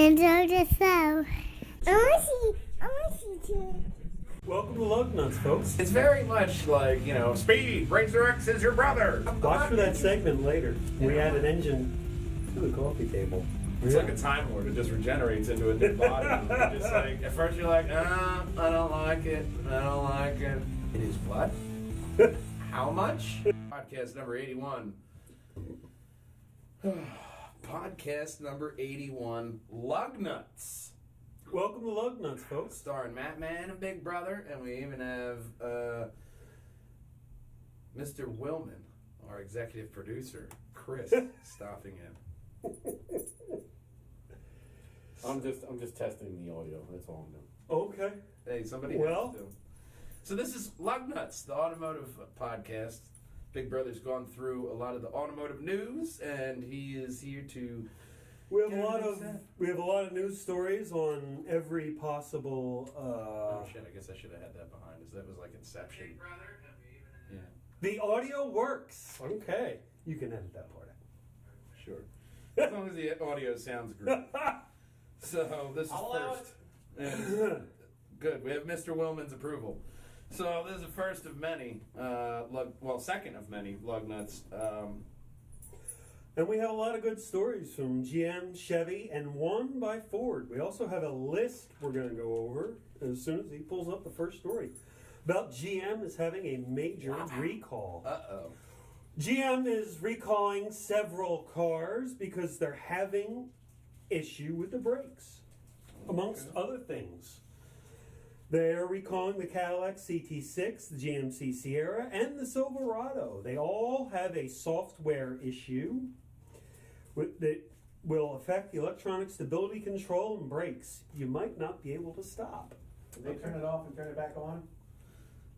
enjoy the show. I want to see too. Welcome to Lugnutz, folks. It's very much like, Speed, Razor X is your brother. Watch for that segment later. We add an engine to the coffee table. It's like a Time Lord. It just regenerates into a new body. You're just like, at first you're like, I don't like it. I don't like it. It is what? How much? Podcast number 81. Podcast number 81, Lugnutz. Welcome to Lugnutz, folks. Starring Matt Man and Big Brother, and we even have Mr. Willman, our executive producer, Chris, stopping in. I'm just testing the audio. That's all I'm doing. Okay. Hey, somebody has to. So this is Lugnutz, the automotive podcast. Big Brother's gone through a lot of the automotive news, and he is here to. We have a lot of news stories on every possible. Oh shit! I guess I should have had that behind us. That was like Inception. Big Brother, yeah. The audio works. Okay, you can edit that part out. Sure. As long as the audio sounds great. So this is first. And good. We have Mr. Willman's approval. So this is the first of many. Second of many Lugnutz. And we have a lot of good stories from GM, Chevy, and one by Ford. We also have a list we're going to go over as soon as he pulls up the first story. About GM is having a major recall. Uh-oh. GM is recalling several cars because they're having issue with the brakes, amongst other things. They're recalling the Cadillac CT6, the GMC Sierra, and the Silverado. They all have a software issue that will affect the electronic stability control and brakes. You might not be able to stop. Did they turn it off and turn it back on?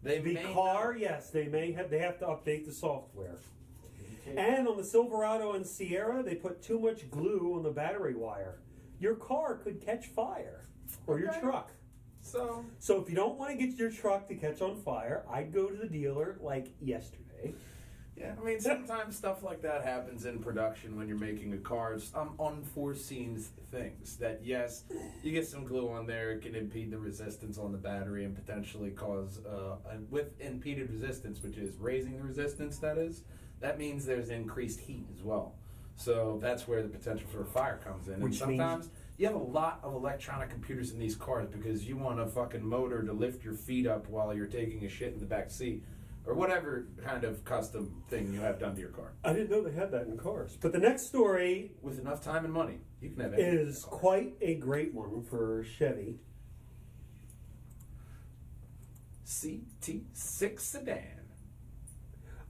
Yes, they have to update the software. And on the Silverado and Sierra, they put too much glue on the battery wire. Your car could catch fire, or your truck. So if you don't want to get your truck to catch on fire, I'd go to the dealer like yesterday. Yeah, I mean, sometimes stuff like that happens in production when you're making a car. It's unforeseen things that, yes, you get some glue on there, it can impede the resistance on the battery and potentially cause, with impeded resistance, which is raising the resistance, that means there's increased heat as well. So that's where the potential for a fire comes in. And sometimes you have a lot of electronic computers in these cars because you want a fucking motor to lift your feet up while you're taking a shit in the back seat. Or whatever kind of custom thing you have done to your car. I didn't know they had that in cars. But the next story, with enough time and money, you can have anything. Is quite a great one for Chevy. CT6 sedan.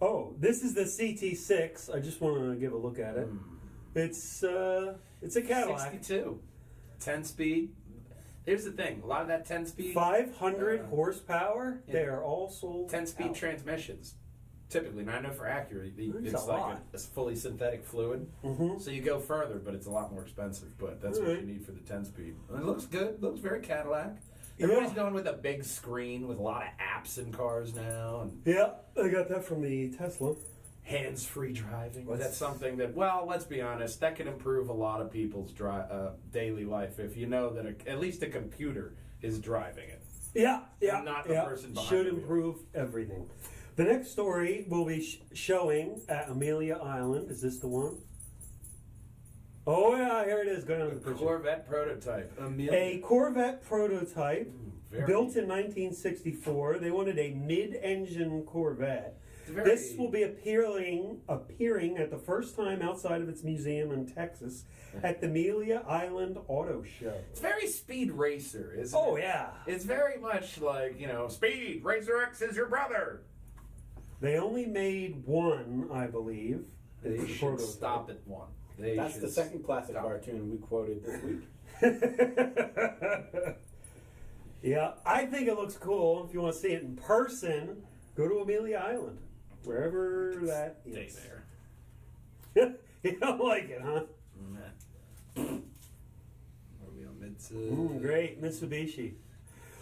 Oh, this is the CT6. I just want to give a look at it. It's a Cadillac. 62. 10-speed. Here's the thing. A lot of that 10-speed... 500 horsepower. Yeah. They are all sold 10-speed transmissions. Typically, and I know for Acura, it's like a fully synthetic fluid. Mm-hmm. So you go further, but it's a lot more expensive. But that's what you need for the 10-speed. It looks good. It looks very Cadillac. Everybody's going with a big screen with a lot of apps in cars now. And yeah, I got that from the Tesla. Hands-free driving. That's something that, well, let's be honest, that can improve a lot of people's daily life if you know that at least a computer is driving it. Yeah. Not the person behind should the wheel. Improve everything. The next story will be showing at Amelia Island. Is this the one? Oh, yeah, here it is. Going on the picture. Corvette prototype. A Corvette prototype built in 1964. They wanted a mid-engine Corvette. This will be appearing at the first time outside of its museum in Texas at the Amelia Island Auto Show. It's very Speed Racer, isn't it? Oh, yeah. It's very much like, Speed, Razor X is your brother. They only made one, I believe. They should stop at one. That's the second classic cartoon we quoted this week. Yeah, I think it looks cool. If you want to see it in person, go to Amelia Island. Wherever that is. Stay there. You don't like it, huh? Nah. Are we on Mitsubishi? Great, Mitsubishi.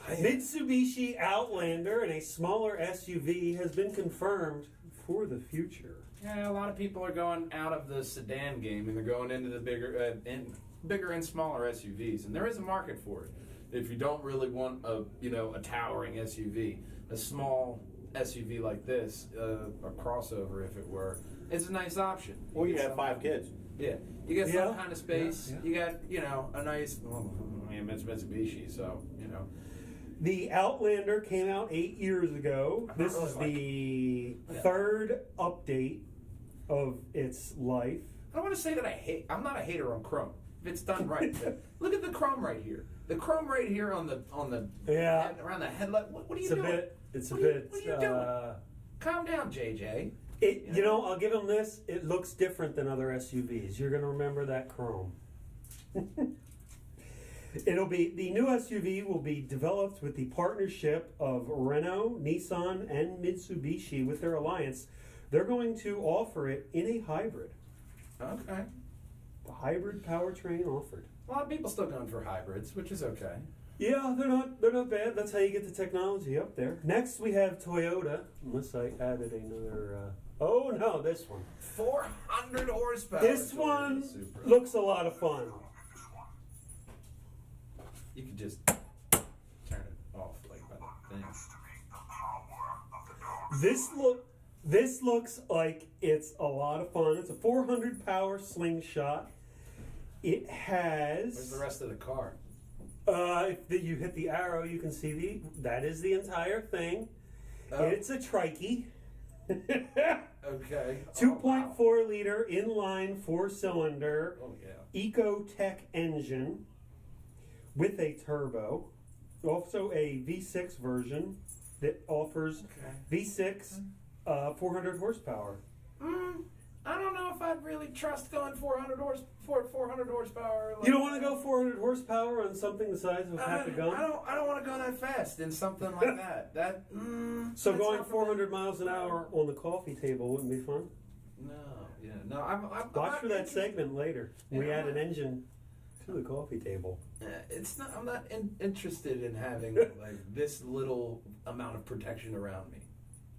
Mitsubishi Outlander and a smaller SUV has been confirmed for the future. Yeah, a lot of people are going out of the sedan game and they're going into the bigger, bigger and smaller SUVs, and there is a market for it. If you don't really want a towering SUV, a small SUV like this, a crossover if it were, it's a nice option. Or you get have some 5 kids. Yeah, you get Yeah. some kind of space. Yeah. You got a nice. Well, I mean, it's Mitsubishi, so The Outlander came out 8 years ago. This is the third update of its life. I don't want to say that I'm not a hater on chrome. If it's done right, look at the chrome right here. The chrome right here on the Yeah. around the headlight. What are you It's a doing? bit. It's a What bit. are you doing? Calm down, JJ. I'll give them this. It looks different than other SUVs. You're going to remember that chrome. The new SUV will be developed with the partnership of Renault, Nissan, and Mitsubishi with their alliance. They're going to offer it in a hybrid. Okay. The hybrid powertrain offered. A lot of people still going for hybrids, which is okay. Yeah, they're not bad. That's how you get the technology up there. Next we have Toyota. Unless I added another. Oh no, this one. 400 horsepower. This Toyota one Supra. looks a lot of fun. You could just turn it off like that thing. This looks like it's a lot of fun. It's a 400 power slingshot. It has. Where's the rest of the car? If you hit the arrow, you can see that is the entire thing. Oh. It's a trikey. Okay. 2.4 liter inline 4-cylinder Oh yeah. Ecotech engine with a turbo. Also a V6 version that offers V6 400 horsepower. I don't know if I'd really trust going 400 horsepower. Like, You don't want to go 400 horsepower on something the size of a pack of gum? I don't want to go that fast in something like that. So that's going not for 400 miles an hour on the coffee table wouldn't be fun? me. No. I'm Watch not for that interested- segment later. We Yeah, add I'm an engine to the coffee table. It's not. I'm not interested in having like this little amount of protection around me.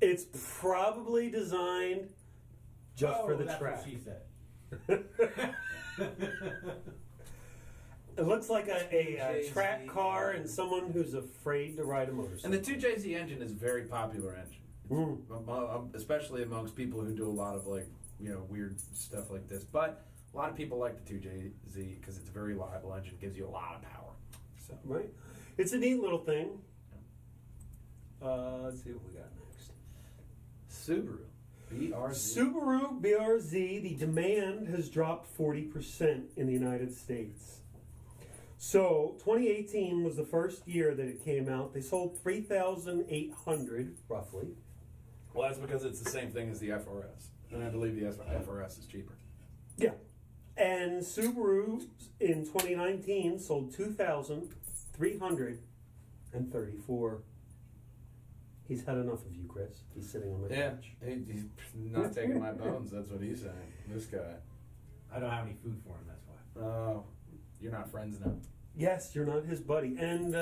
It's probably designed just for the that's track. What she said. It looks like a JZ, track car and someone who's afraid to ride a motorcycle. And the 2JZ engine is a very popular engine, especially amongst people who do a lot of weird stuff like this. But a lot of people like the 2JZ because it's a very reliable engine, gives you a lot of power. So Right. It's a neat little thing. Let's see what we got next. Subaru BRZ. Subaru BRZ, the demand has dropped 40% in the United States. So 2018 was the first year that it came out. They sold 3,800 roughly. Well, that's because it's the same thing as the FRS, and I believe the FRS is cheaper. Yeah. And Subaru in 2019 sold 2,334. He's had enough of you, Chris. He's sitting on my couch. He's not taking my bones. That's what he's saying. This guy. I don't have any food for him, that's why. Oh, you're not friends now. Yes, you're not his buddy. And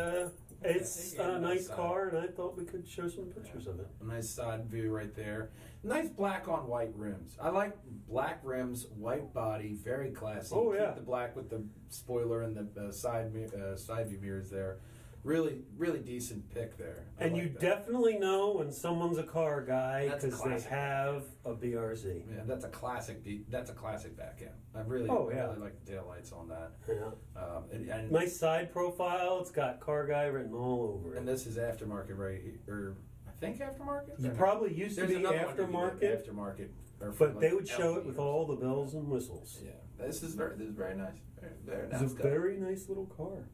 it's Yeah, a nice side. car, and I thought we could show some pictures of it. A nice side view right there. Nice black on white rims. I like black rims, white body, very classy. Oh, yeah. Keep the black with the spoiler and the side view mirrors there. Really, really decent pick there. I And like you that. definitely know when someone's a car guy That's because they classic. have a BRZ. Yeah, that's a classic. That's a classic back end. I really like the taillights on that. Yeah. And Nice side profile. It's got car guy written all over it. And this is aftermarket right here, or I think aftermarket. You probably used to There's be another one you can aftermarket, get aftermarket, or for, but like, they would show it LP with or all the bells and whistles. Yeah, this is very nice. Very nice. It's a very nice little car.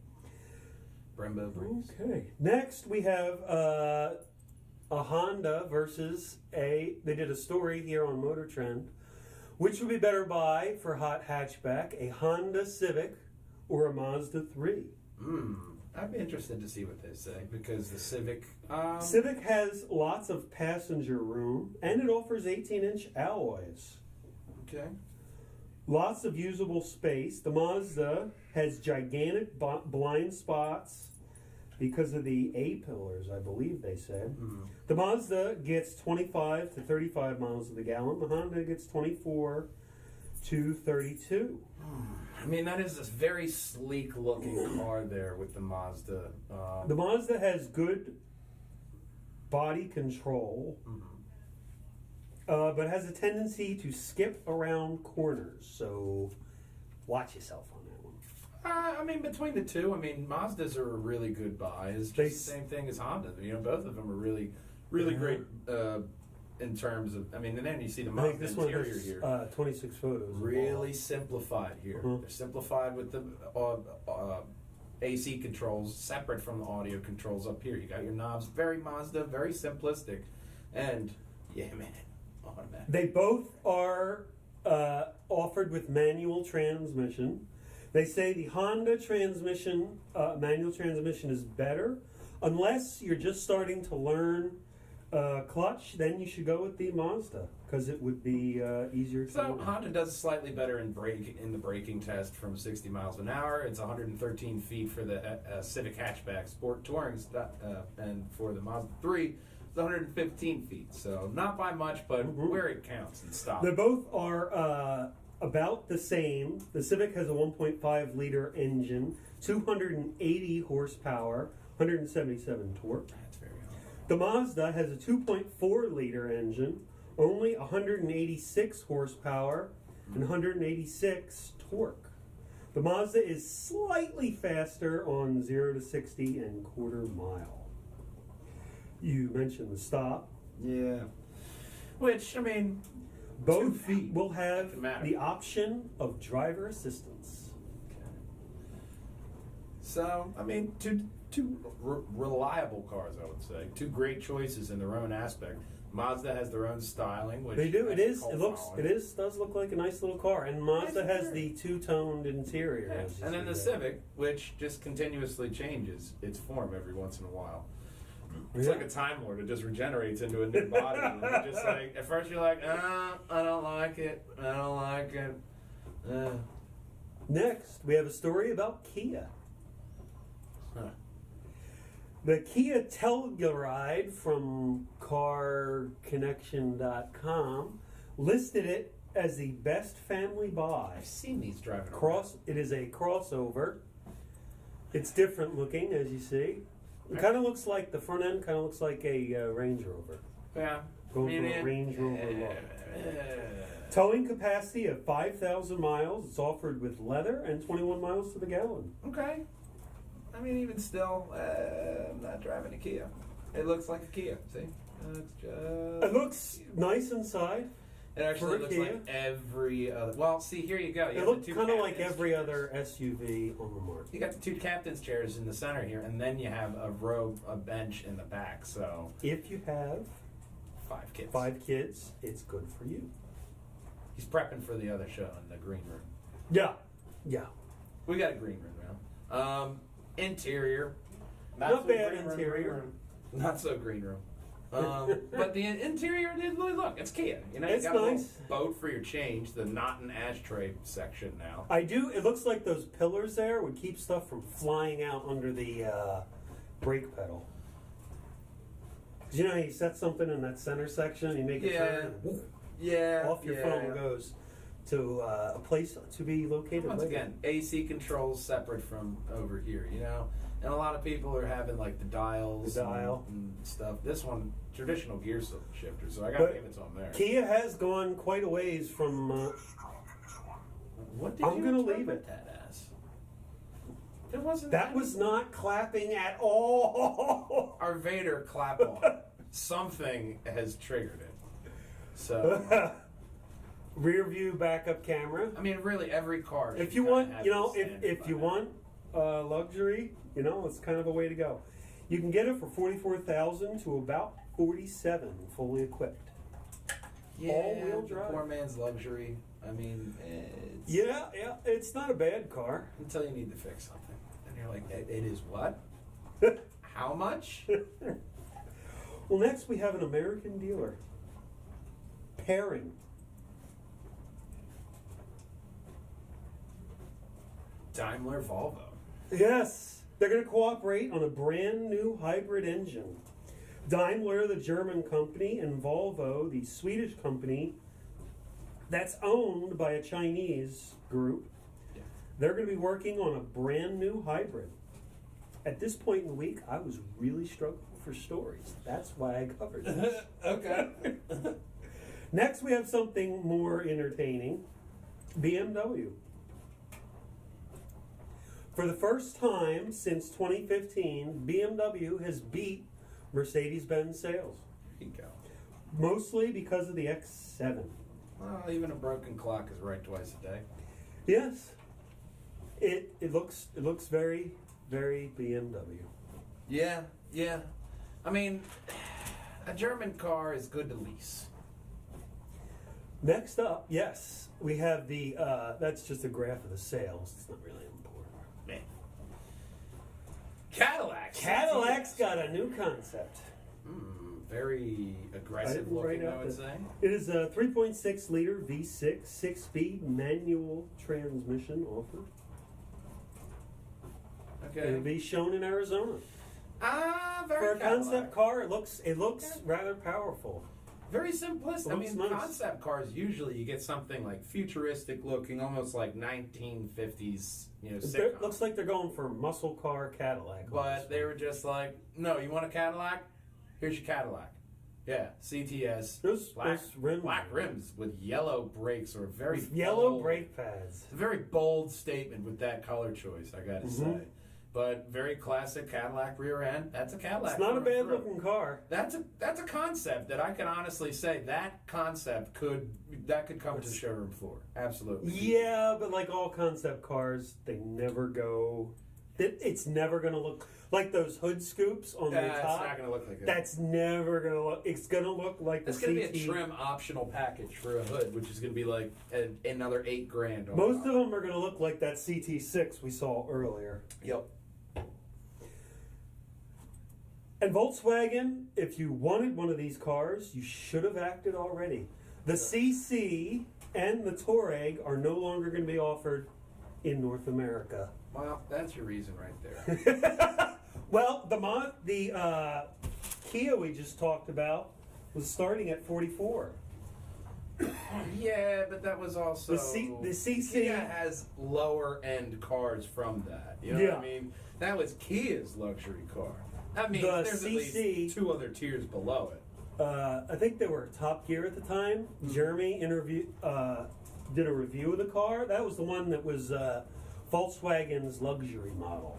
Brembo Breeze. Okay. Next, we have a Honda versus they did a story here on Motor Trend. Which would be better buy for hot hatchback, a Honda Civic or a Mazda 3? I'd be interested to see what they say because the Civic. Civic has lots of passenger room and it offers 18-inch alloys. Okay. Lots of usable space. The Mazda has gigantic blind spots because of the A-pillars, I believe they said. The Mazda gets 25 to 35 miles to the gallon. The Honda gets 24 232. I mean, that is a very sleek looking car there with the Mazda. The Mazda has good body control, but has a tendency to skip around corners. So watch yourself on that one. I mean, between the two, I mean, Mazdas are a really good buy. It's just the same thing as Honda. You know, both of them are really, really great in terms of. I mean, and then you see the I think Mazda this one interior has here. 26 photos. Really simplified here. They're simplified with the AC controls separate from the audio controls up here. You got your knobs, very Mazda, very simplistic, and yeah, man, automatic. They both are offered with manual transmission. They say the Honda transmission, manual transmission, is better. Unless you're just starting to learn clutch, then you should go with the Mazda because it would be easier to So learn. Honda does slightly better in the braking test from 60 miles an hour. It's 113 feet for the Civic hatchback Sport Touring, and for the Mazda 3, it's 115 feet. So not by much, but where it counts and stops. They both are about the same. The Civic has a 1.5 liter engine, 280 horsepower, 177 torque. That's very high. The Mazda has a 2.4 liter engine, only 186 horsepower and 186 torque. The Mazda is slightly faster on 0 to 60 and quarter mile. You mentioned the stop. Yeah. Which, I mean, Both 2 feet. will have Doesn't matter. the option of driver assistance. So, I mean, two reliable cars, I would say. Two great choices in their own aspect. Mazda has their own styling, which They do. has It is. cult It looks. following. It is. Does look like a nice little car. And Mazda Nice has the two-toned interior. Yeah. as you And then see the there. Civic, which just continuously changes its form every once in a while. It's Yeah. like a Time Lord. It just regenerates into a new body. And you're just like, at first you're like, I don't like it. I don't like it. Next, we have a story about Kia. Huh. The Kia Telluride from CarConnection.com listed it as the best family buy. I've seen these driving around. It is a crossover. It's different looking, as you see. It kind of looks like the front end. Kind of looks like a Range Rover. Yeah. Going for a Range Rover look. Towing capacity of 5,000 miles. It's offered with leather and 21 miles to the gallon. Okay. I mean, even still, I'm not driving a Kia. It looks like a Kia. See? It's just... It looks nice inside. It actually for a looks Kia. like every other... Well, see, here you go. You It have looks the two kind of like captain's every chairs. other SUV on the market. You got the two captain's chairs in the center here, and then you have a bench in the back. So, If you have 5 kids. 5 kids, it's good for you. He's prepping for the other show in the green room. Yeah. Yeah. We got a green room now. Interior, Not bad interior. not so green room. But the interior, look, it's Kia. You know, you It's got a nice. little boat for your change, the not an ashtray section now. It looks like those pillars there would keep stuff from flying out under the brake pedal. 'Cause you know, you set something in that center section, you make it turn, and whoop, Yeah. off your phone goes to a place to be located. Once later. again, AC controls separate from over here, you know? And a lot of people are having like the dials The dial. and stuff. This one, traditional gear shifter, so I got But to give it to them there. Kia has gone quite a ways from. What did I'm you gonna interpret leave it. that as? There wasn't That any- was not clapping at all. our Vader clap on. Something has triggered it. So, Rear view backup camera. I mean, really, every car. If should you kinda want, have you know, this if you standard want luxury, you know, it's kind of a way to go. You can get it for $44,000 to about $47,000 fully equipped. by it. all-wheel the drive. Poor man's luxury. I mean, it's, Yeah, it's not a bad car. until you need to fix something, and you're like, it is what? How much? Well, next we have an American dealer. Pairing. Daimler Volvo. Yes, they're going to cooperate on a brand new hybrid engine. Daimler, the German company, and Volvo, the Swedish company, that's owned by a Chinese group. Yeah. They're going to be working on a brand new hybrid. At this point in the week, I was really struggling for stories. That's why I covered this. Okay. Next, we have something more entertaining. BMW. For the first time since 2015, BMW has beat Mercedes-Benz sales. There you go. Mostly because of the X7. Well, even a broken clock is right twice a day. Yes. It looks very, very BMW. Yeah, yeah. I mean, a German car is good to lease. Next up, yes, we have the, that's just a graph of the sales. It's not really important. Man. Cadillac. Cadillac's got a new concept. Very aggressive Right looking, I out would the- say. It is a 3.6 liter V6, 6-speed manual transmission offered. Okay. It'll be shown in Arizona. Very For a Cadillac. concept car, it looks rather powerful. Very simplistic. I Looks mean, nice. concept cars, usually you get something like futuristic looking, almost like 1950s, sitcom. Looks like they're going for muscle car Cadillac. But they were just like, no, you want a Cadillac? Here's your Cadillac. Yeah, CTS. Those black rims. rims with yellow brakes or very Yellow bold- brake pads. It's a very bold statement with that color choice, I gotta say. But very classic Cadillac rear end. That's a Cadillac. It's not a through and bad through. looking car. That's a concept that I can honestly say that concept could come to the showroom floor. Absolutely. Yeah, but like all concept cars, they never go. It's never going to look like those hood scoops on the It's top. not going to look like that. That's never going to look. It's going to look like It's the going to be CT. a trim optional package for a hood, which is going to be like another $8,000. on Most top. of them are going to look like that CT6 we saw earlier. Yep. And Volkswagen, if you wanted one of these cars, you should have acted already. The CC and the Touareg are no longer going to be offered in North America. Well, that's your reason right there. Well, the Kia we just talked about was starting at 44. Yeah, but that was also The CC Kia has lower end cars from that. You know what Yeah. I mean? That was Kia's luxury car. I mean, The there's at CC least two other tiers below it. I think they were Top Gear at the time. Jeremy did a review of the car. That was the one that was Volkswagen's luxury model.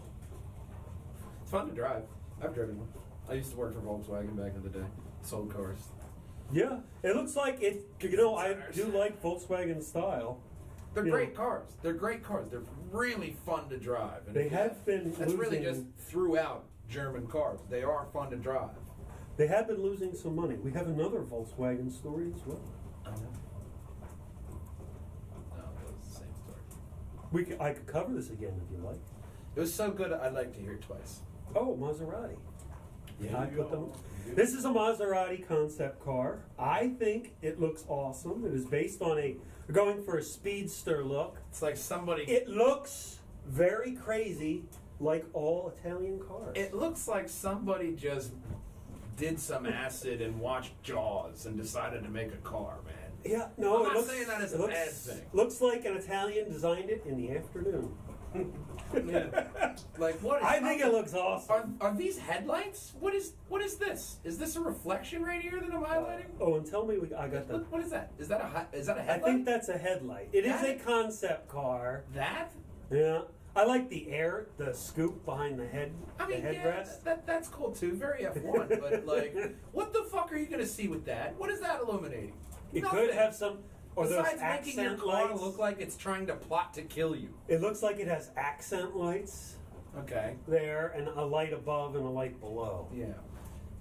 It's fun to drive. I've driven one. I used to work for Volkswagen back in the day. Sold cars. Yeah, it looks like it. You know, I do like Volkswagen style. They're You great know. cars. They're great cars. They're really fun to drive. And They have been That's really just losing. throughout German cars. They are fun to drive. They have been losing some money. We have another Volkswagen story as well. I know. No, it was the same story. I could cover this again if you like. It was so good, I'd like to hear it twice. Oh, Maserati. Yeah, I you put go. them. This is a Maserati concept car. I think it looks awesome. It is based on we're going for a speedster look. It's like somebody. It looks very crazy, like all Italian cars. It looks like somebody just did some acid and watched Jaws and decided to make a car, man. Yeah, no, I'm it not looks, saying that as it a looks, bad thing. Looks like an Italian designed it in the afternoon. Yeah. Like what? Is I think it looks awesome. Are these headlights? What is this? Is this a reflection right here that I'm highlighting? Oh, and tell me I got the. What is that? Is that a I headlight? think that's a headlight. It is a That- concept car. that. Yeah, I like the scoop behind the I mean, the yeah, headrest. that's cool too. Very F1. But like, what the fuck are you gonna see with that? What is that illuminating? It Nothing. could have some, or those Besides making your accent car lights. look like it's trying to plot to kill you. It looks like it has accent lights Okay. there, and a light above and a light below. Yeah.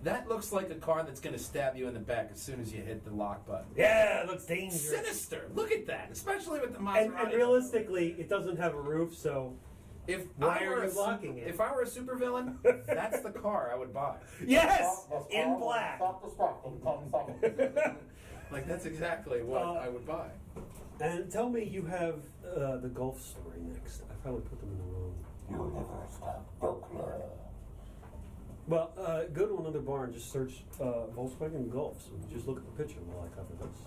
That looks like a car that's going to stab you in the back as soon as you hit the lock button. Yeah, it looks dangerous. Sinister. Look at that, especially with the Maserati. And realistically, it doesn't have a roof, so if why I are were you locking it? If I were a supervillain, that's the car I would buy. yes, in black. Like that's exactly what I would buy. And tell me, you have the Golf story next. I probably put them in the wrong. Well, go to another bar and just search Volkswagen Golf. So just look at the picture while I cover this.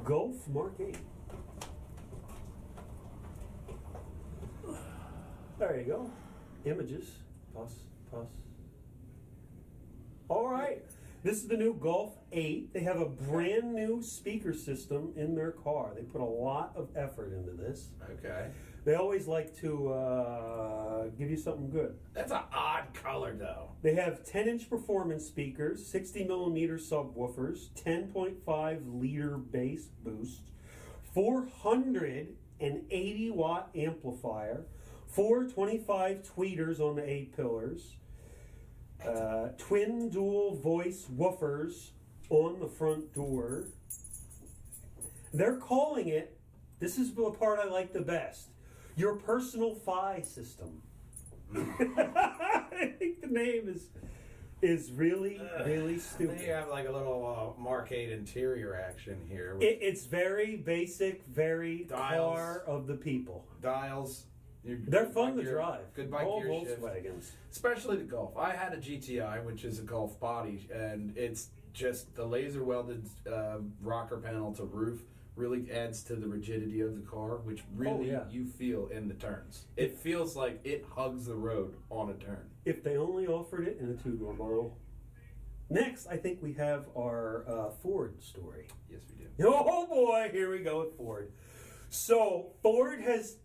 Golf Mark 8. There you go. Images. Pause. All right. This is the new Golf 8. They have a brand new speaker system in their car. They put a lot of effort into this. Okay. They always like to give you something good. That's an odd color, though. They have 10-inch performance speakers, 60mm subwoofers, 10.5-liter bass boost, 480-watt amplifier, 4 25 tweeters on the 8 pillars, twin dual voice woofers on the front door. They're calling it, this is the part I like the best, your personal Fi system. I think the name is really stupid. They have like a little Mark 8 interior action here. It's very basic, very Dials. car of the people. Dials. They're fun to drive. Goodbye all gear shift. Volkswagens. Especially the Golf. I had a GTI, which is a Golf body, and it's just the laser welded rocker panel to roof really adds to the rigidity of the car, which really you feel in the turns. It feels like it hugs the road on a turn. If they only offered it in a 2-door model. Next, I think we have our Ford story. Yes, we do. Oh boy, here we go with Ford. So Ford has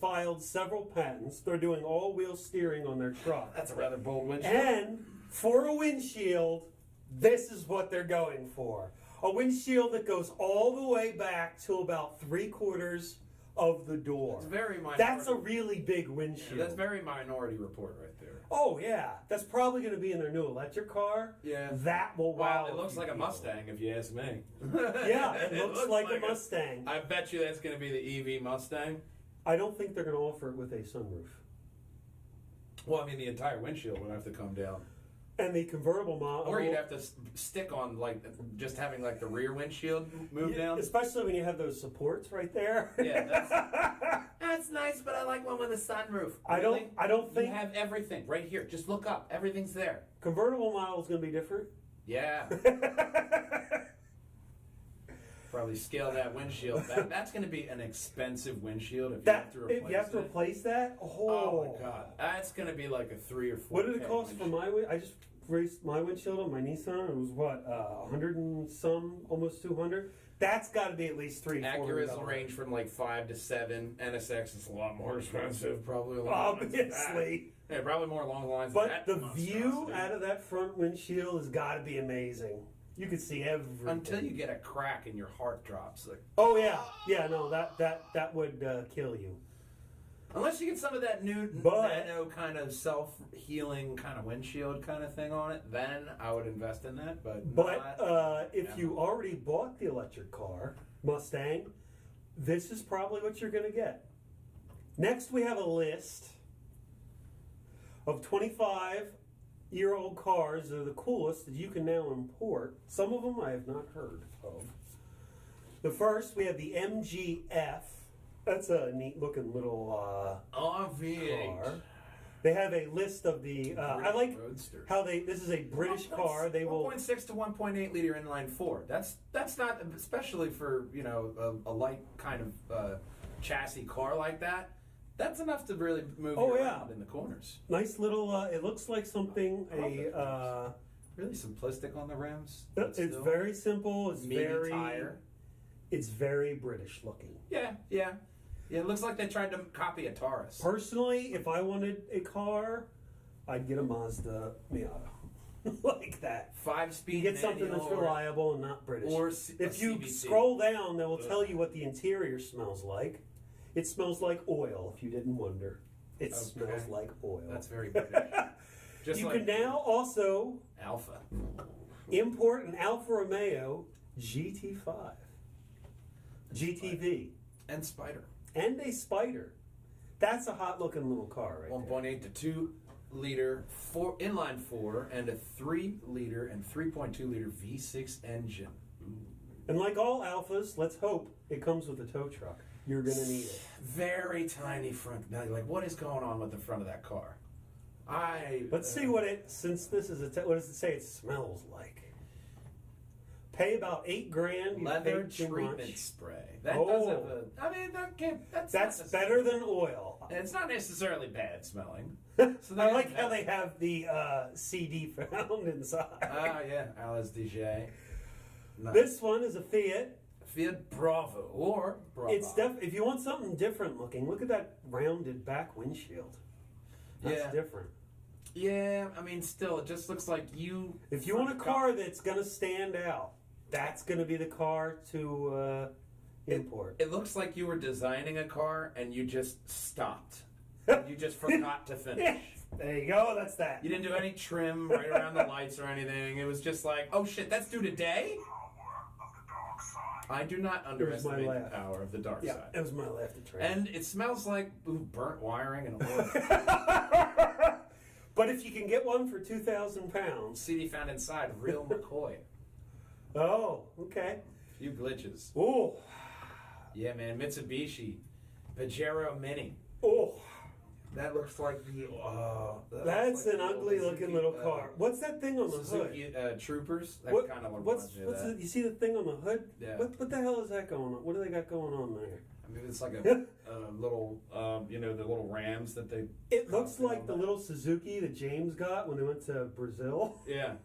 filed several patents. They're doing all-wheel steering on their truck. That's a rather bold windshield. And for a windshield, this is what they're going for. A windshield that goes all the way back to about 3/4 of the door. It's very minority. That's a really big windshield. Yeah, that's very Minority Report right there. Oh, yeah. That's probably going to be in their new electric car. Yeah. That will wow. Well, it looks like a Mustang, if you ask me. Yeah, it looks like a Mustang. I bet you that's going to be the EV Mustang. I don't think they're going to offer it with a sunroof. Well, I mean, the entire windshield would have to come down. And the convertible model. Or you'd have to stick on, like, just having, like, the rear windshield move down. Especially when you have those supports right there. Yeah, that's nice, but I like one with a sunroof. I don't think you have everything right here. Just look up. Everything's there. Convertible model is going to be different. Yeah. Probably scale that windshield. That's going to be an expensive windshield if you have to replace that. Oh my god, that's going to be like a 3 or 4. What did it cost for my? I just raised my windshield on my Nissan. It was what 100 and some, almost 200. That's got to be at least $300. Acuras will range from like 5 to 7. NSX is a lot more expensive, probably. Obviously. Yeah, probably more along the lines. But the view out of that front windshield has got to be amazing. You can see everything. Until you get a crack and your heart drops. Like, oh yeah, no, that would kill you. Unless you get some of that new nano kind of self-healing kind of windshield kind of thing on it, then I would invest in that. But if you already bought the electric car, Mustang, this is probably what you're going to get. Next, we have a list of 25-year-old cars that are the coolest that you can now import. Some of them I have not heard of. The first, we have the MGF. That's a neat-looking little car. They have a list of the. I like Roadster. How they. This is a British car. They will 1.6 to 1.8 liter inline 4. That's not, especially for a light kind of chassis car like that. That's enough to really move you around in the corners. Nice little. It looks like something really simplistic on the rims. It's very simple. It's very tire. It's very British looking. Yeah. It looks like they tried to copy a Taurus. Personally, if I wanted a car, I'd get a Mazda Miata. Like that. 5-speed. You get something that's reliable and not British. Or if you scroll down, they will tell you what the interior smells like. It smells like oil, if you didn't wonder. It smells like oil. That's very British. You can now also Alpha import an Alfa Romeo GT5. GTV. And Spider. And a Spider. That's a hot looking little car right 1.8 to 2 liter inline 4 and a 3 liter and 3.2 liter V6 engine. Ooh. And like all Alphas, let's hope it comes with a tow truck. You're going to need it. Very tiny front. Now you're like, what is going on with the front of that car? Let's see what it, since this is what does it say it smells like? pay about $8,000. You Leather paid too treatment much. spray. That does have Oh. a. I mean, that can't. That's That's not better than oil. It's not necessarily bad smelling. I they like have how that. they have the CD found inside. Ah, yeah, Alice DJ. Nice. This one is a Fiat. Fiat Bravo or Bravo. It's if you want something different looking, look at that rounded back windshield. That's Yeah. different. Yeah, I mean, still, it just looks like you. If you want a car that's going to stand out, that's going to be the car to import. It looks like you were designing a car and you just stopped. You just forgot to finish. There you go. That's that. You didn't do any trim right around the lights or anything. It was just like, oh shit, that's due today? I do not underestimate the laugh. power of the dark Yeah, side. it was my laugh to train. And it smells like burnt wiring and oil. But if you can get one for £2,000, CD found inside, real McCoy. oh, okay. Few glitches. Oh, Yeah, man, Mitsubishi. Pajero Mini. oh, That looks like the. that's an ugly looking little car. What's that thing on the hood? Suzuki Troopers. That What, kind of what's reminds me of that. you see the thing on the hood? Yeah. What the hell is that going on? What do they got going on there? I mean, it's like a little, the little Rams that they. It looks like the little Suzuki that James got when they went to Brazil. Yeah.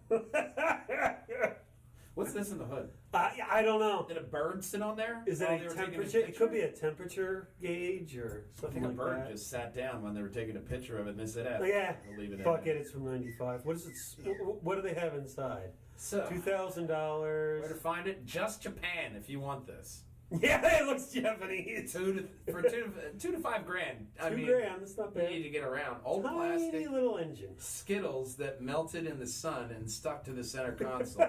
What's this in the hood? I don't know. Did a bird sit on there? Is it while a they were taking temperature? It picture? could be a temperature gauge or I something think a like bird that. just sat down when they were taking a picture of it and they said, Oh, yeah. We'll leave it Fuck in it, it's from '95. What is it? What do they have inside? So, $2,000. where to find it? Just Japan if you want this. Yeah, it looks Japanese. $2 to $5 grand. I mean, $2,000. That's not you bad. need to get around. Old Tiny plastic little engine. Skittles that melted in the sun and stuck to the center console.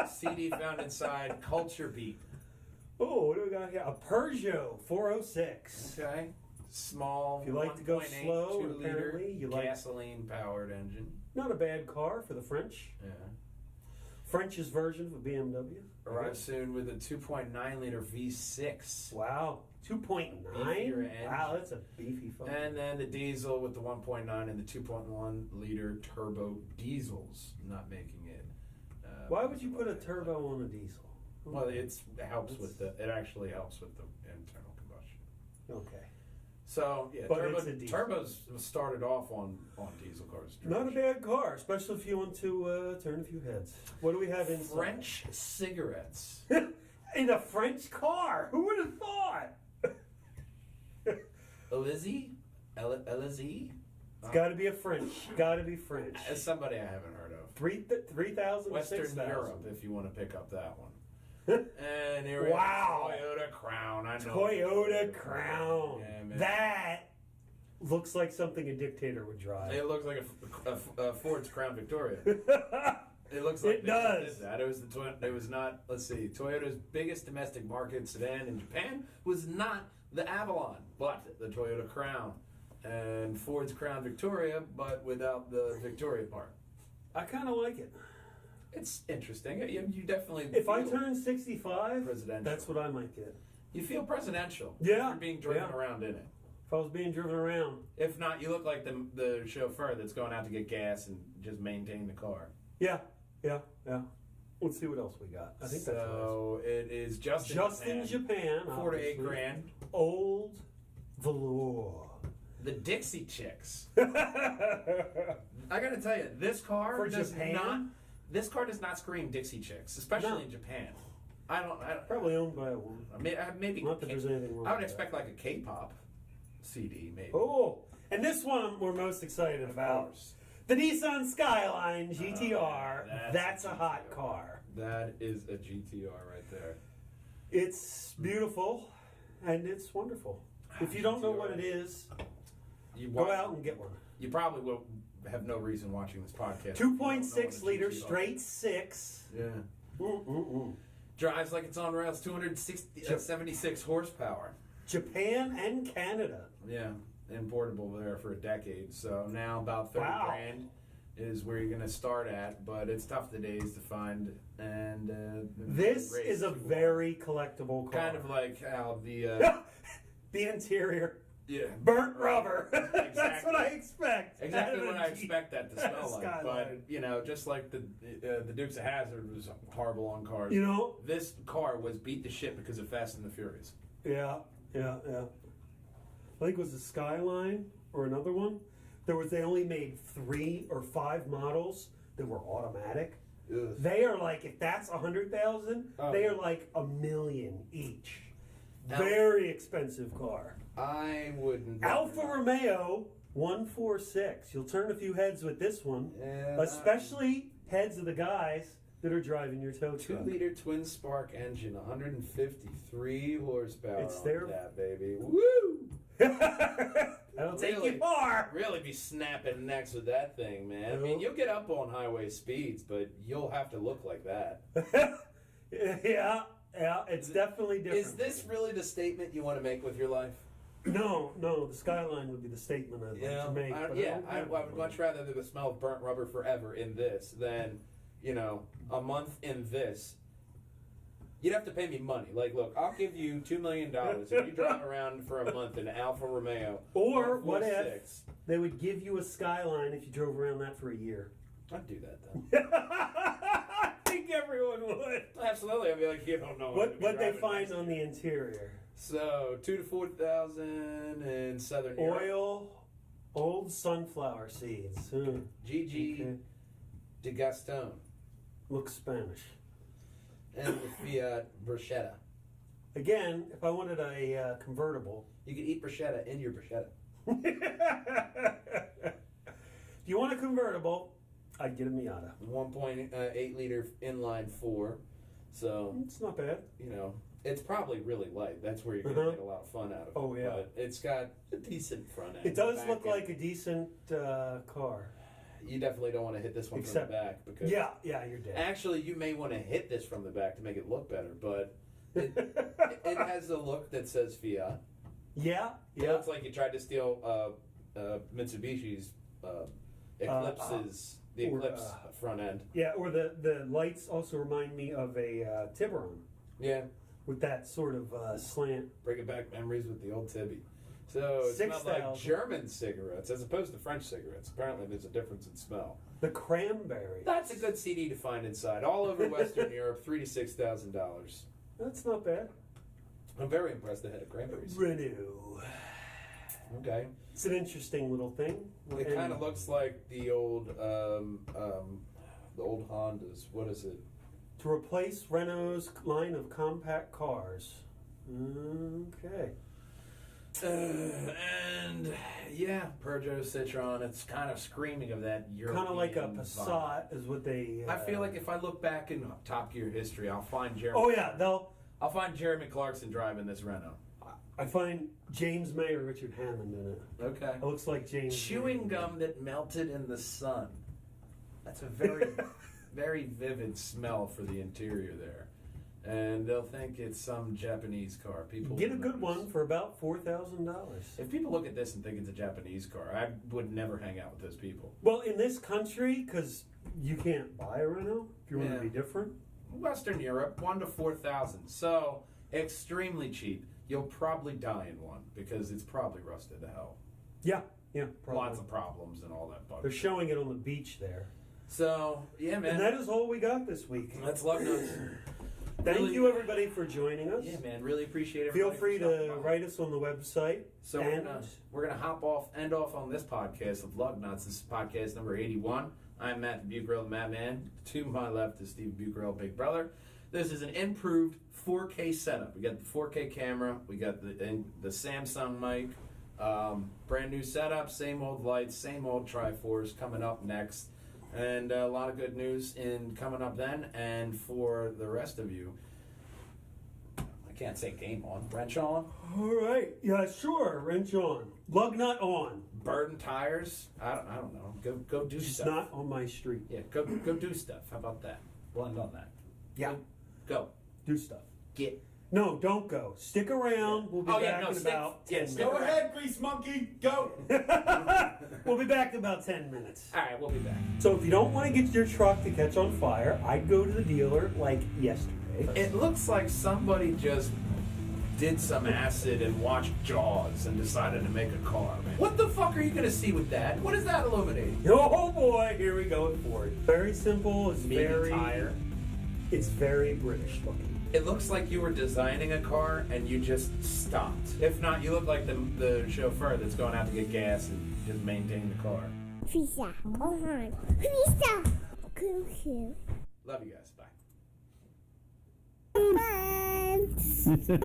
CD found inside Culture Beat. Oh, what do we got here? A Peugeot 406. Okay. Small. If you like to go 1.8, slow, 2 liter apparently, you like- gasoline powered engine. Not a bad car for the French. Yeah. French's version of a BMW. Arrives soon with a 2.9 liter V6. Wow. 2.9? Beefier engine. Wow, that's a beefy phone. And then the diesel with the 1.9 and the 2.1 liter turbo diesels. Not making it. Why would you put a turbo on a diesel? Well, it helps with the. It actually helps with the internal combustion. Okay. So yeah, But it's a diesel. turbos started off on diesel cars. Not a bad car, especially if you want to turn a few heads. What do we have inside? French cigarettes. In a French car? Who would have thought? Elizzy? It's got to be a French. Got to be French. As somebody I haven't heard of. 3,000, Western 6,000. Europe, if you want to pick up that one. And here we Wow. have Toyota Crown. I know. Toyota Crown. Yeah, man. That looks like something a dictator would drive. It looks like a Ford's Crown Victoria. It looks like It they does. did that. It was it was not. Let's see. Toyota's biggest domestic market sedan in Japan was not the Avalon, but the Toyota Crown, and Ford's Crown Victoria, but without the Victoria part. I kind of like it. It's interesting. You definitely. If I feel turn 65, presidential. that's what I might get. You feel presidential. Yeah. You're being driven Yeah. around in it. If I was being driven around. If not, you look like the chauffeur that's going out to get gas and just maintain the car. Yeah. Let's see what else we got. I think So it is that's just in Japan. 4 to 8 obviously. grand. Old velour. The Dixie Chicks. I gotta tell you, this car For does Japan? not. This car does not scream Dixie Chicks, especially No. in Japan. I don't. Probably owned by a woman. Maybe. Not that there's anything wrong I would with expect like a K-pop CD, maybe. Oh, and this one we're most excited about. course. The Nissan Skyline GTR. that's That's a a hot GTR. car. That is a GTR right there. It's beautiful and it's wonderful. If you don't know what it is, go out and get one. You probably will have no reason watching this podcast. 2.6 liter GTR. straight six. Yeah. Mm-mm-mm. Drives like it's on rails. 276 horsepower. Japan and Canada. Yeah, importable there for a decade. So now about 30 Wow. grand is where you're going to start at, but it's tough todays to find. And This rates is a too. very collectible car. kind of like how the the interior. Yeah. burnt rubber. That's Exactly. what I expect. Exactly out of what a I Jeep. expect that to smell like. Skyline. But, just like the Dukes of Hazzard was horrible on cars. This car was beat to shit because of Fast and the Furious. Yeah. I think it was the Skyline or another one. They only made 3 or 5 models that were automatic. Ugh. They are like, if that's 100,000, they yeah. are like $1 million each. Now- Very expensive car. I wouldn't. Alfa Romeo 146. You'll turn a few heads with this one, Yeah, especially heads of the guys that are driving your tow truck. 2-liter twin spark engine, 153 horsepower. It's on there. that baby. Woo! That'll take Really? you far. Really be snapping necks with that thing, man. I mean, you'll get up on highway speeds, but you'll have to look like that. Yeah, it's definitely different. Is this really the statement you want to make with your life? No, the Skyline would be the statement I'd like to make. but I don't would much rather the smell of burnt rubber forever in this than, a month in this. You'd have to pay me money. Like, look, I'll give you $2 million if you drive around for a month in an Alfa Romeo. Or what 146. if they would give you a Skyline if you drove around that for a year? I'd do that then. I think everyone would. Absolutely. I'd be like, you don't know What they find on the interior? So 2,000 to 4,000 in Southern Europe. Oil, old sunflower seeds. GG Okay. de Gaston Looks Spanish. and the Fiat Bruschetta. Again, if I wanted a convertible. You could eat bruschetta in your bruschetta. If you want a convertible, I'd get a Miata. 1.8 liter inline 4. So, It's not bad. it's probably really light. That's where you're going to get a lot of fun out of it. Oh, yeah. But it's got a decent front end. It does back look end. like a decent car. You definitely don't want to hit this one Except- from the back. Because Yeah, you're dead. Actually, you may want to hit this from the back to make it look better, but it has the look that says Fiat. Yeah. It looks like you tried to steal Mitsubishi's Eclipse's the or, Eclipse front end. Yeah, or the lights also remind me of a Tiburon Yeah, with that sort of slant. bringing back memories with the old Tibby. So it smells like 6,000. German cigarettes as opposed to French cigarettes. Apparently, there's a difference in smell. The cranberry. That's a good CD to find inside. All over Western Europe, $3,000 to $6,000. That's not bad. I'm very impressed they had a cranberries. Renault. Okay. It's an interesting little thing. It And kind of looks like the old Hondas. What is it? to replace Renault's line of compact cars. Okay. And yeah, Peugeot, Citroen. It's kind of screaming of that European. Kind of like a vibe. Passat is what they. I feel like if I look back in Top Gear history, I'll find Jeremy. Oh yeah, I'll find Jeremy Clarkson driving this Renault. I find James May or Richard Hammond in it. Okay. It looks like James. Chewing May. gum that melted in the sun. That's a very, very vivid smell for the interior there. And they'll think it's some Japanese car. People Get a will good notice. one for about $4,000. If people look at this and think it's a Japanese car, I would never hang out with those people. Well, in this country, because you can't buy a Renault if you want Yeah. to be different. Western Europe, 1,000 to 4,000. So extremely cheap. You'll probably die in one because it's probably rusted to hell. Yeah, probably. Lots of problems and all that They're bug. showing it on the beach there. So yeah, man. And that is all we got this week. That's Lugnutz. Thank Really- you, everybody, for joining us. Yeah, man. Really appreciate it. Feel free to write us on the website. So we're gonna end off on this podcast of Lugnutz. This is podcast number 81. I'm Matt Bugrell, the Matt Man. To my left is Steve Bugrell, Big Brother. This is an improved 4K setup. We got the 4K camera. We got the Samsung mic. Brand new setup. Same old lights. Same old Triforce coming up next. And a lot of good news coming up then. And for the rest of you, I can't say game on. Wrench on. All right. Yeah, sure. Wrench on. Lug nut on. Burden tires. I don't know. Go do It's stuff. not on my street. Yeah, go do stuff. How about that? Blend on that. Yeah. Go. Do stuff. Get. No, don't go. Stick around. We'll be back in about 10 minutes. Go ahead, grease monkey. Go. We'll be back in about 10 minutes. All right, we'll be back. So if you don't want to get your truck to catch on fire, I'd go to the dealer like yesterday. It looks like somebody just did some acid and watched Jaws and decided to make a car, man. What the fuck are you gonna see with that? What is that illuminating? Oh boy, here we go with Ford. Very simple. It's Maybe very tire. It's very British looking. It looks like you were designing a car and you just stopped. If not, you look like the chauffeur that's going out to get gas and just maintain the car. Pizza. Pizza. Cuckoo. Love you guys. Bye. Bye.